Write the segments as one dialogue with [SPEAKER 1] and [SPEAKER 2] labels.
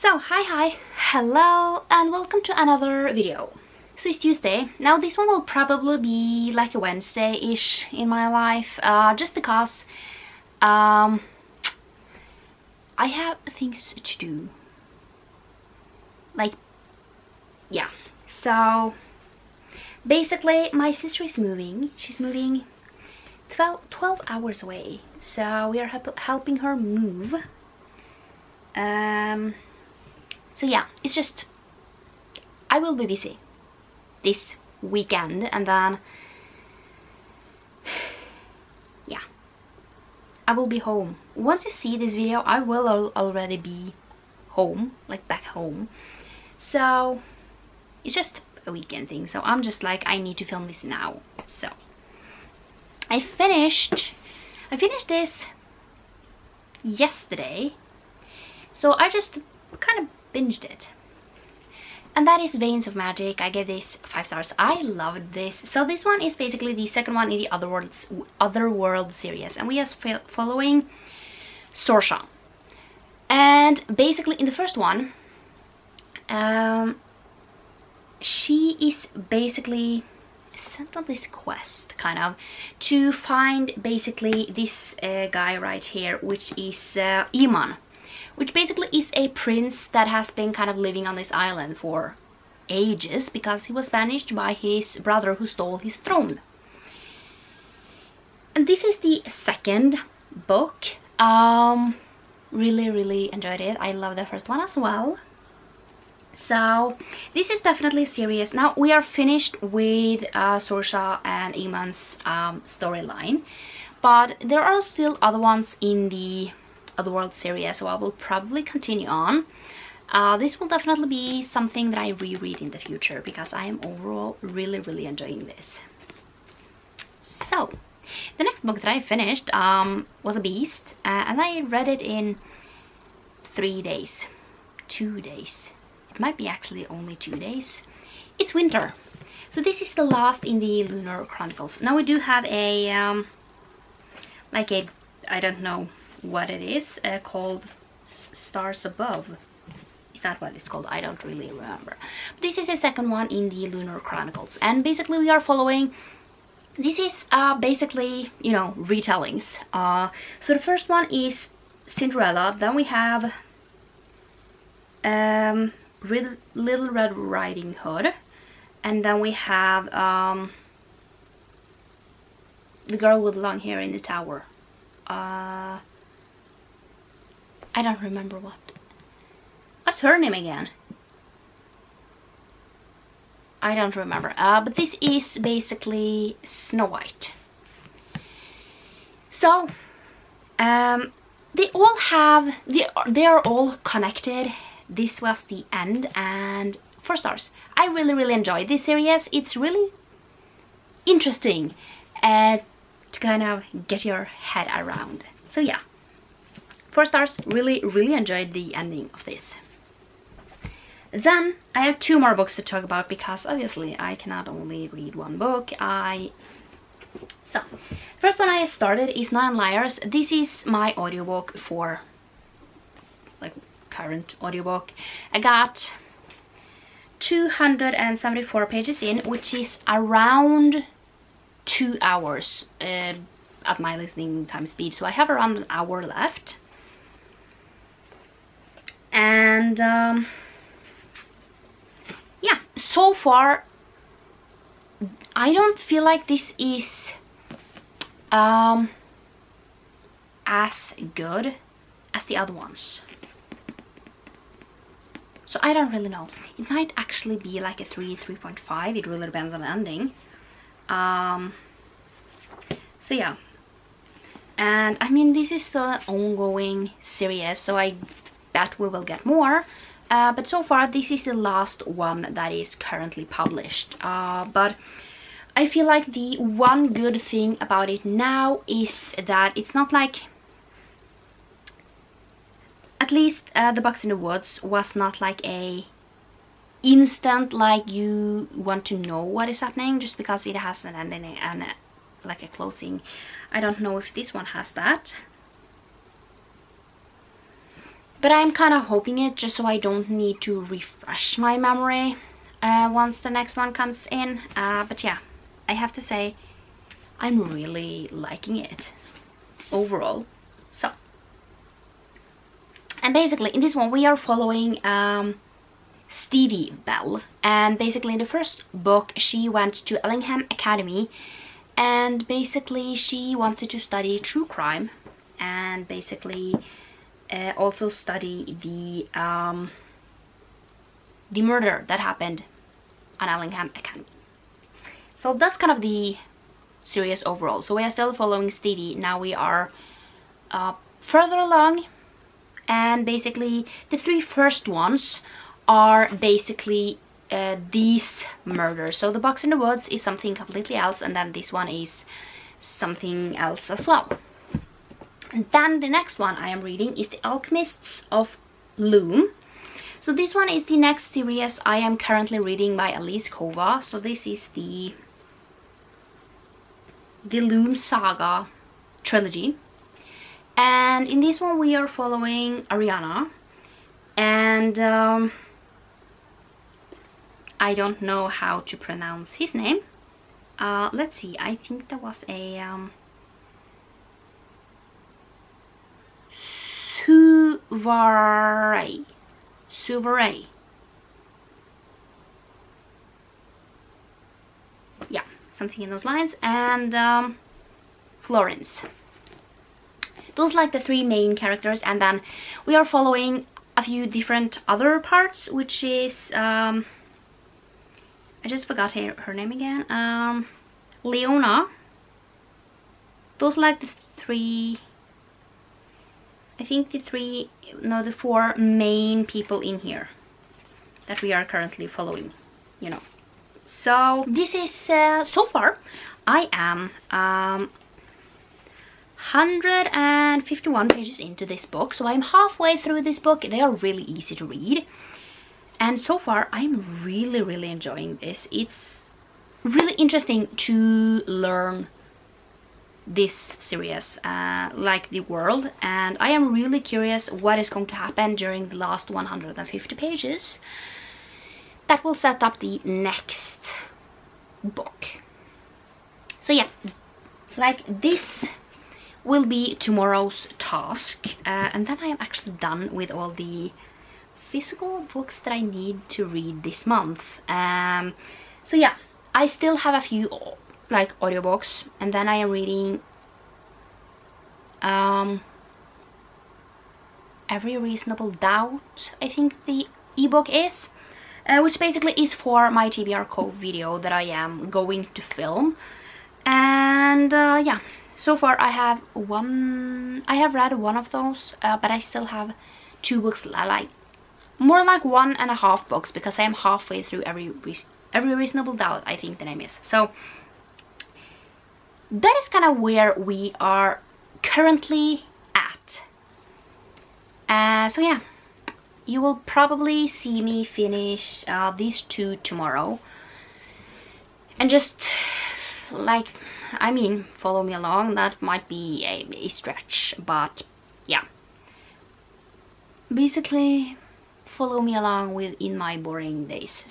[SPEAKER 1] So hi, hello and welcome to another video. So it's Tuesday. Now this one will probably be like a Wednesday-ish in my life, just because I have things to do. Like, yeah. So basically my sister is moving. She's moving 12 hours away. So we are helping her move. So yeah, it's just I will be busy this weekend, and then yeah, I will be home. Once you see this video, I will already be home, like back home. So it's just a weekend thing. So I'm just like, I need to film this now. So I finished this yesterday. So I just kind of binged it, and that is Veins of Magic. I gave this 5 stars. I loved this. So this one is basically the second one in the Otherworld series, and we are following Sorsha. And basically in the first one, she is basically sent on this quest kind of to find basically this guy right here, which is Iman, which basically is a prince that has been kind of living on this island for ages because he was banished by his brother who stole his throne. And this is the second book. Really enjoyed it. I love the first one as well. So this is definitely serious. Now we are finished with Sorsha and Iman's storyline, but there are still other ones in the Otherworld series, so I will probably continue on. This will definitely be something that I reread in the future because I am overall really enjoying this. So the next book that I finished was A Beast, and I read it in 3 days, 2 days. It might be actually only 2 days. It's winter, so this is the last in the Lunar Chronicles. Now we do have a like a, I don't know what it is, called Stars Above. Is that what it's called? I don't really remember. But this is the second one in the Lunar Chronicles, and basically we are following, this is basically, you know, retellings. So the first one is Cinderella, then we have Little Red Riding Hood, and then we have the girl with long hair in the tower. I don't remember what's her name again. I don't remember. But this is basically Snow White. So they all have, they are all connected. This was the end, and 4 stars. I really enjoyed this series. It's really interesting to kind of get your head around. So yeah, 4 stars. Really enjoyed the ending of this. Then I have 2 more books to talk about because obviously I cannot only read one book. So first one I started is Nine Liars. This is my audiobook for, like, current audiobook. I got 274 pages in, which is around 2 hours at my listening time speed. So I have around an hour left. And yeah, so far I don't feel like this is as good as the other ones. So I don't really know. It might actually be like a 3.5. It really depends on the ending. So yeah. And I mean, this is still an ongoing series, so I bet we will get more. But so far this is the last one that is currently published. But I feel like the one good thing about it now is that it's not like, at least The Box in the Woods was not like a instant, like you want to know what is happening just because it has an ending and like a closing. I don't know if this one has that. But I'm kind of hoping it just so I don't need to refresh my memory once the next one comes in. But yeah, I have to say I'm really liking it overall. So, and basically in this one we are following Stevie Bell, and basically in the first book she went to Ellingham Academy, and basically she wanted to study true crime and basically also study the murder that happened on Ellingham Academy. So that's kind of the series overall. So we are still following Stevie. Now we are further along, and basically the three first ones are basically these murders. So the Box in the Woods is something completely else, and then this one is something else as well. And then the next one I am reading is The Alchemists of Loom. So this one is the next series I am currently reading by Elise Kova. So this is the Loom Saga trilogy. And in this one we are following Ariana. And I don't know how to pronounce his name. Let's see, I think there was a Suvaray. Yeah, something in those lines. And Florence. Those like the three main characters, and then we are following a few different other parts, which is I just forgot her name again. Leona. Those like the three, I think the four main people in here that we are currently following, you know. So this is so far I am 151 pages into this book, so I'm halfway through this book. They are really easy to read, and so far I'm really enjoying this. It's really interesting to learn this series, like the world, and I am really curious what is going to happen during the last 150 pages that will set up the next book. So yeah, like this will be tomorrow's task, and then I am actually done with all the physical books that I need to read this month. So yeah, I still have a few like audiobooks, and then I am reading Every Reasonable Doubt, I think the ebook is, which basically is for my TBR Cove video that I am going to film. And yeah, so far I have read one of those, but I still have two books, like more like 1.5 books, because I am halfway through Every Reasonable Doubt, I think the name is. So that is kind of where we are currently at. So yeah, you will probably see me finish these two tomorrow, and just like, I mean, follow me along. That might be a stretch, but yeah, basically follow me along with in my boring days.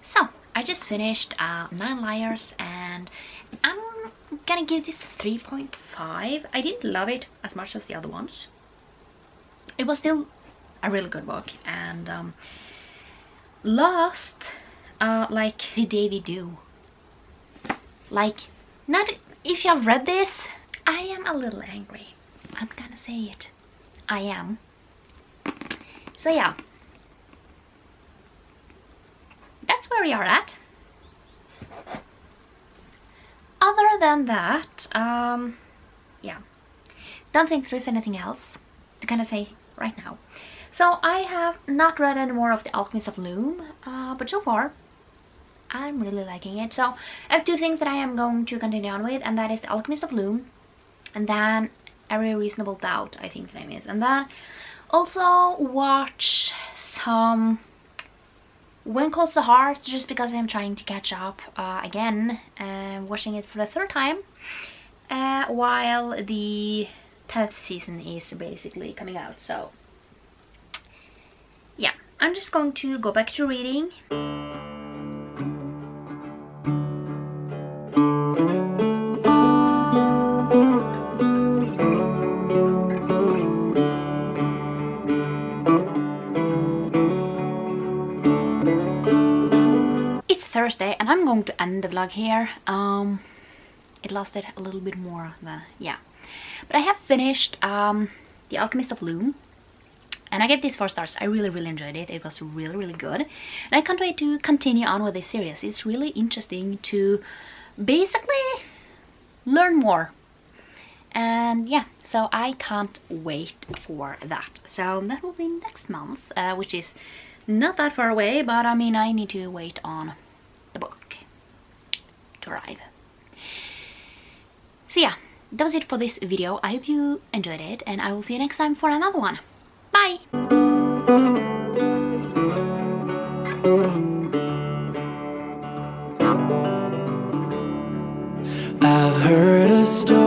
[SPEAKER 1] So I just finished 9 Liars, and I'm gonna give this 3.5. I didn't love it as much as the other ones. It was still a really good book. And last, like, did Davy do? Like, not if you have read this, I am a little angry. I'm gonna say it. I am. So yeah, that's where we are at. Other than that, yeah, don't think there is anything else to kind of say right now. So I have not read any more of The Alchemist of Loom, but so far I'm really liking it. So I have 2 things that I am going to continue on with, and that is The Alchemist of Loom, and then Every Reasonable Doubt, I think the name is. And then also watch some When Calls the Heart, just because I'm trying to catch up again, watching it for the 3rd time, while the 10th season is basically coming out. So I'm just going to go back to reading. It's Thursday and I'm going to end the vlog here. It lasted a little bit more than, yeah. But I have finished The Alchemist of Loom. And I gave this 4 stars. I really enjoyed it. It was really good. And I can't wait to continue on with this series. It's really interesting to basically learn more. And yeah, so I can't wait for that. So that will be next month, which is not that far away. But I mean, I need to wait on the book to arrive. So yeah, that was it for this video. I hope you enjoyed it. And I will see you next time for another one. Bye!
[SPEAKER 2] I've heard a story.